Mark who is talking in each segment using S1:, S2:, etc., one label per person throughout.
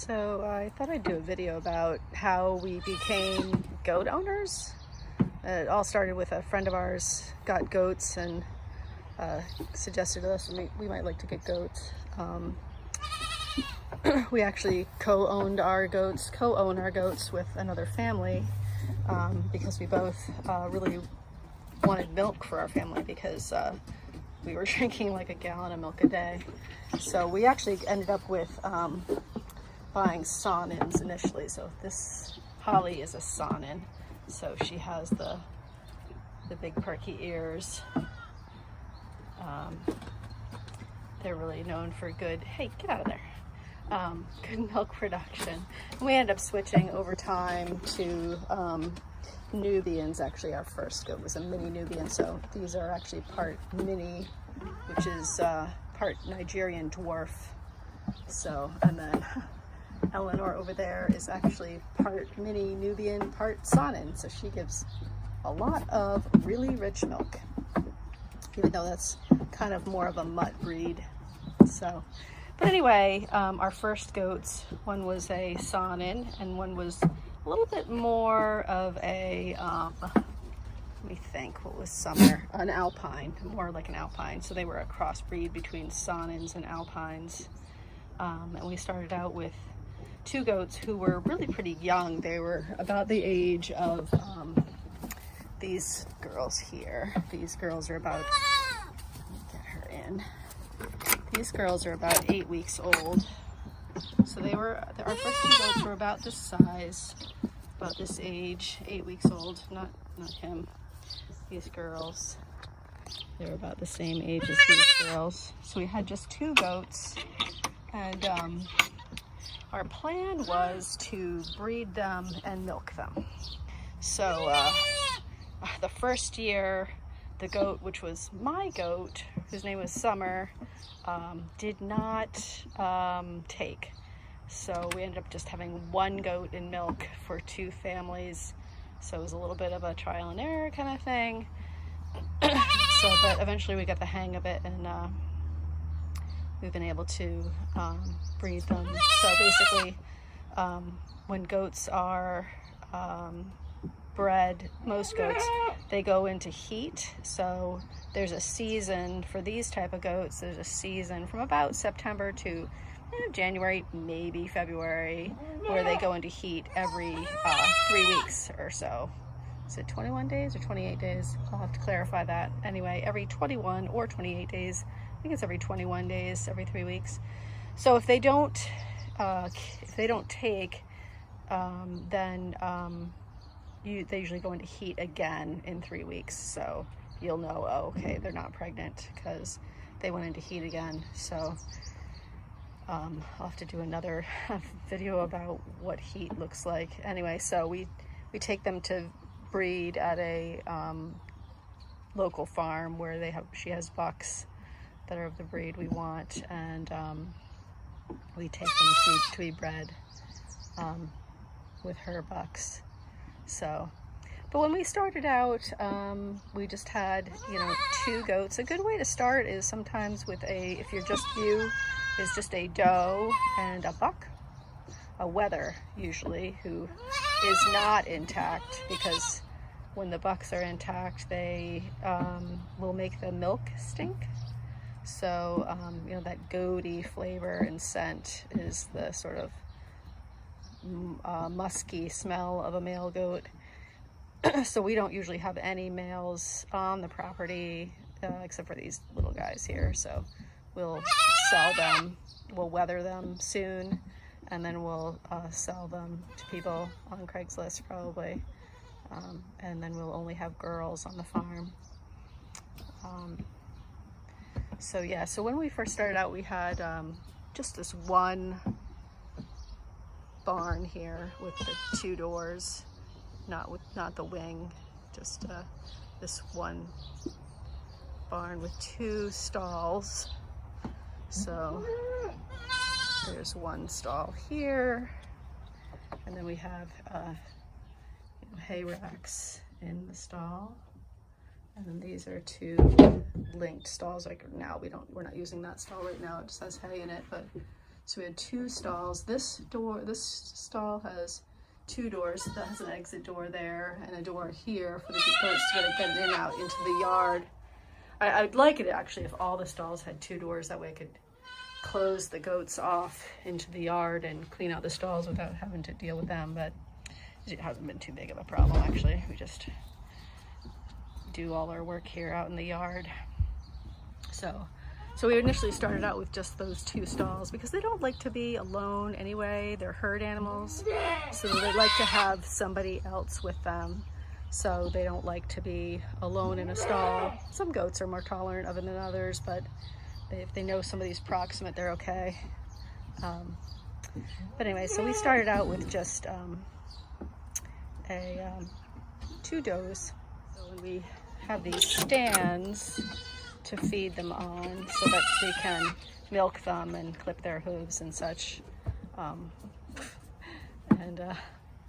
S1: So I thought I'd do a video about how we became goat owners. It all started with a friend of ours got goats and suggested to us we might like to get goats. We actually co-own our goats with another family because we both really wanted milk for our family because we were drinking like a gallon of milk a day. So we actually ended up with buying Saanens initially. So this Holly is a Saanen. So she has the big perky ears. They're really known for good, hey, get out of there. Good milk production. And we ended up switching over time to Nubians. Actually, our first goat was a mini Nubian. So these are actually part mini, which is part Nigerian dwarf. So, and then Eleanor over there is actually part mini Nubian, part Saanen. So she gives a lot of really rich milk, even though that's kind of more of a mutt breed. So, but anyway, our first goats, one was a Saanen and one was a little bit more of a, let me think, what was Summer? An Alpine, more like an Alpine. So they were a crossbreed between Saanens and Alpines. And we started out with two goats who were really pretty young. They were about the age of these girls here. These girls are about, let me get her in. These girls are about 8 weeks old. So they were, our first two goats were about this size, about this age, 8 weeks old. Not him. These girls, they're about the same age as these girls. So we had just two goats, and our plan was to breed them and milk them. So the first year, the goat, which was my goat, whose name was Summer, did not take. So we ended up just having one goat in milk for two families. So it was a little bit of a trial and error kind of thing. So, but eventually we got the hang of it, and we've been able to breed them. So basically, when goats are bred, most goats, they go into heat. So there's a season for these type of goats. There's a season from about September to January, maybe February, where they go into heat every 3 weeks or so. Is it 21 days or 28 days? I'll have to clarify that. Anyway, every 21 or 28 days. I think it's every 21 days, every 3 weeks. So if they don't take, then they usually go into heat again in 3 weeks. So you'll know, oh, okay, they're not pregnant because they went into heat again. So I'll have to do another video about what heat looks like. Anyway, so we take them to breed at a local farm where she has bucks that are of the breed we want, and we take them to be bred with her bucks. So, but when we started out, we just had, two goats. A good way to start is sometimes with if you're just is just a doe and a buck, a wether usually, who is not intact, because when the bucks are intact, they will make the milk stink. So, that goaty flavor and scent is the sort of musky smell of a male goat. So we don't usually have any males on the property except for these little guys here. So we'll sell them, we'll wether them soon, and then we'll sell them to people on Craigslist probably. And then we'll only have girls on the farm. So yeah, so when we first started out, we had just this one barn here with the two doors, not the wing, just this one barn with two stalls. So there's one stall here, and then we have hay racks in the stall, and then these are two linked stalls. Like now we're not using that stall right now, it just has hay in it, but So we had 2 stalls. This stall has 2 doors. That has an exit door there and a door here for the goats to get in and out into the yard. I'd like it actually if all the stalls had 2 doors. That way I could close the goats off into the yard and clean out the stalls without having to deal with them. But it hasn't been too big of a problem actually. We just do all our work here out in the yard. So we initially started out with just those 2 stalls because they don't like to be alone anyway. They're herd animals, so they like to have somebody else with them. So they don't like to be alone in a stall. Some goats are more tolerant of it than others, but if they know somebody's proximate, they're okay. But anyway, so we started out with just 2 does. So when we have these stands to feed them on so that they can milk them and clip their hooves and such.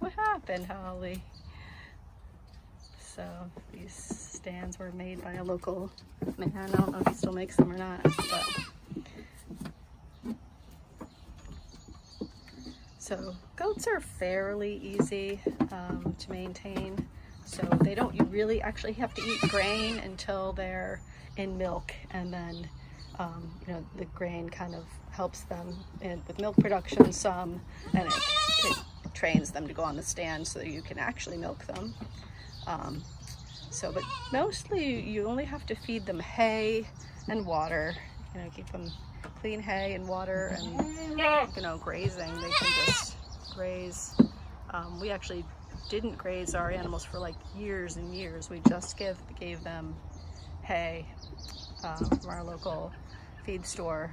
S1: What happened, Holly? So these stands were made by a local man. I don't know if he still makes them or not, but so goats are fairly easy to maintain. So they don't really actually have to eat grain until they're in milk, and then you know, the grain kind of helps them with milk production some, and it trains them to go on the stand so that you can actually milk them. But mostly you only have to feed them hay and water. You know, keep them clean hay and water, and you know, grazing. They can just graze. We actually didn't graze our animals for like years and years. We just gave them hay from our local feed store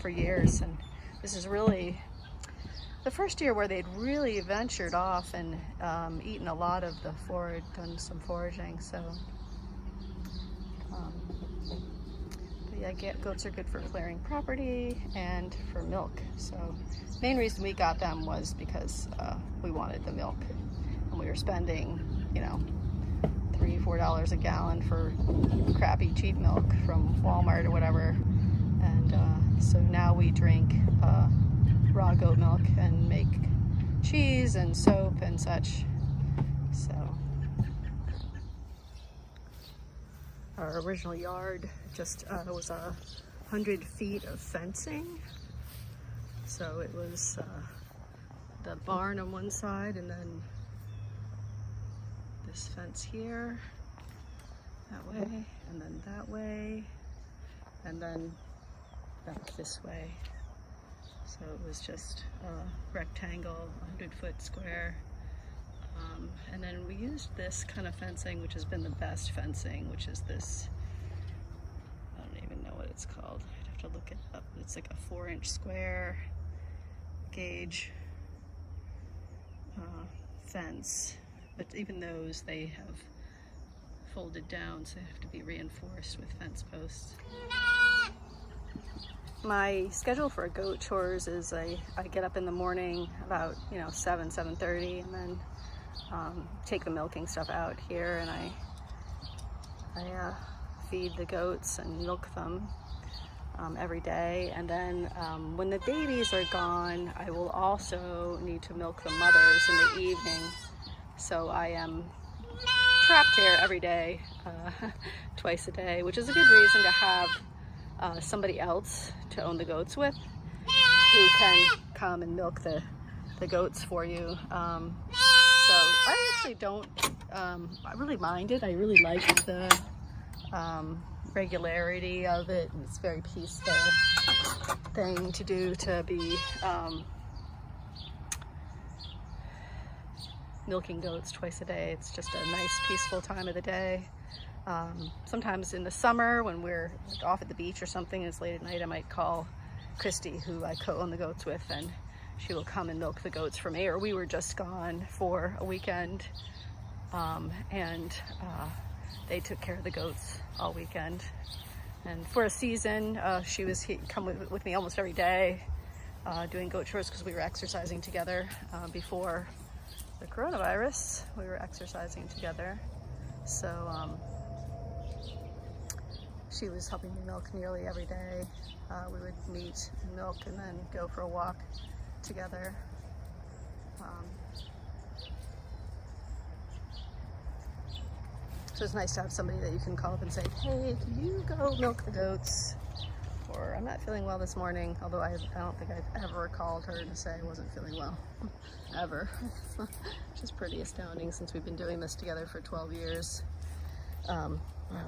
S1: for years, and this is really the first year where they'd really ventured off and eaten a lot of the forage, done some foraging. So but yeah, goats are good for clearing property and for milk. So the main reason we got them was because we wanted the milk, and we were spending, you know, $3-4 a gallon for crappy cheap milk from Walmart or whatever. And so now we drink raw goat milk and make cheese and soap and such. So our original yard just was 100 feet of fencing. So it was the barn on one side, and then this fence here, that way, and then that way, and then back this way. So it was just a rectangle, 100-foot square. And then we used this kind of fencing, which has been the best fencing, which is this, I don't even know what it's called. I'd have to look it up. It's like a 4-inch square gauge fence. But even those, they have folded down, so they have to be reinforced with fence posts. My schedule for goat chores is I get up in the morning about 7:30, and then take the milking stuff out here, and I feed the goats and milk them every day. And then when the babies are gone, I will also need to milk the mothers in the evening. So I am trapped here every day, twice a day, which is a good reason to have somebody else to own the goats with, who can come and milk the goats for you. So I actually don't, I really mind it. I really like the regularity of it. It's a very peaceful thing to do, to be milking goats twice a day. It's just a nice, peaceful time of the day. Sometimes in the summer when we're off at the beach or something, and it's late at night, I might call Christy, who I co-own the goats with, and she will come and milk the goats for me. Or we were just gone for a weekend, and they took care of the goats all weekend. And for a season, she was come with me almost every day, doing goat chores, because we were exercising together before the coronavirus. We were exercising together. So she was helping me milk nearly every day. We would meet and milk and then go for a walk together. So it's nice to have somebody that you can call up and say, hey, can you go milk the goats? Or I'm not feeling well this morning, although I don't think I've ever called her to say I wasn't feeling well, ever. Which is pretty astounding since we've been doing this together for 12 years. Wow,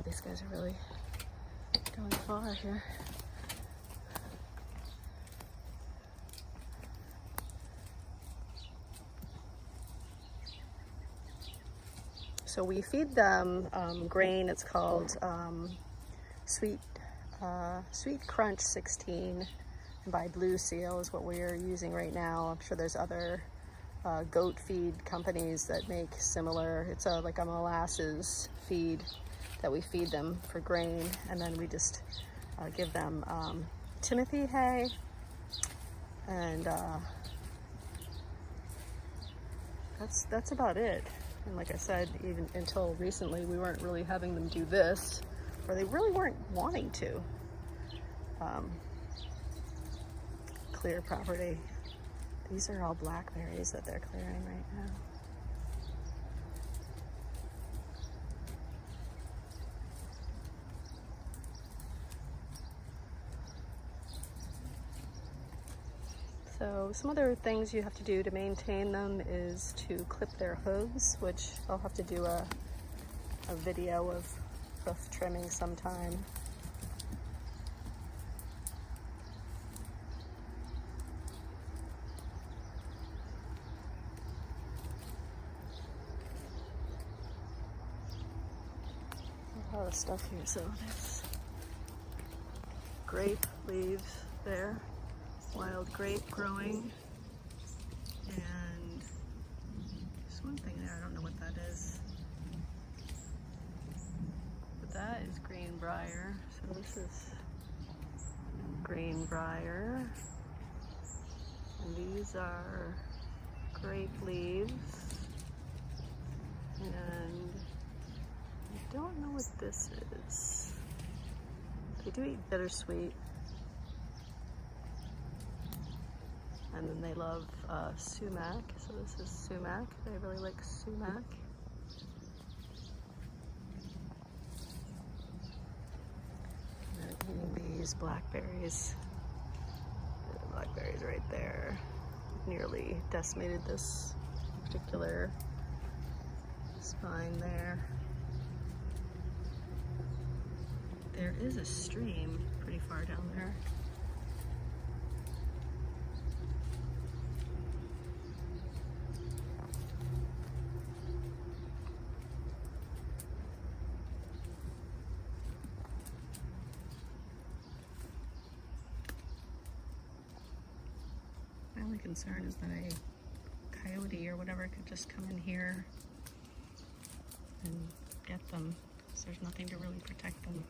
S1: these guys are really going far here. So we feed them grain. It's called Sweet Crunch 16 by Blue Seal is what we're using right now. I'm sure there's other goat feed companies that make similar. It's like a molasses feed that we feed them for grain, and then we just give them Timothy hay, and that's about it. And like I said, even until recently, we weren't really having them do this, or they really weren't wanting to. Clear property. These are all blackberries that they're clearing right now. So some other things you have to do to maintain them is to clip their hooves, which I'll have to do a video of hoof trimming sometime. A lot of stuff here. So there's grape leaves there. Wild grape growing, and there's one thing there, I don't know what that is, but that is green briar. So this is green briar, and these are grape leaves, and I don't know what this is. They do eat bittersweet. And then they love sumac, so this is sumac. They really like sumac. And they're eating these blackberries. The blackberries right there. Nearly decimated this particular spine there. There is a stream pretty far down there. My only concern is that a coyote or whatever could just come in here and get them, because there's nothing to really protect them.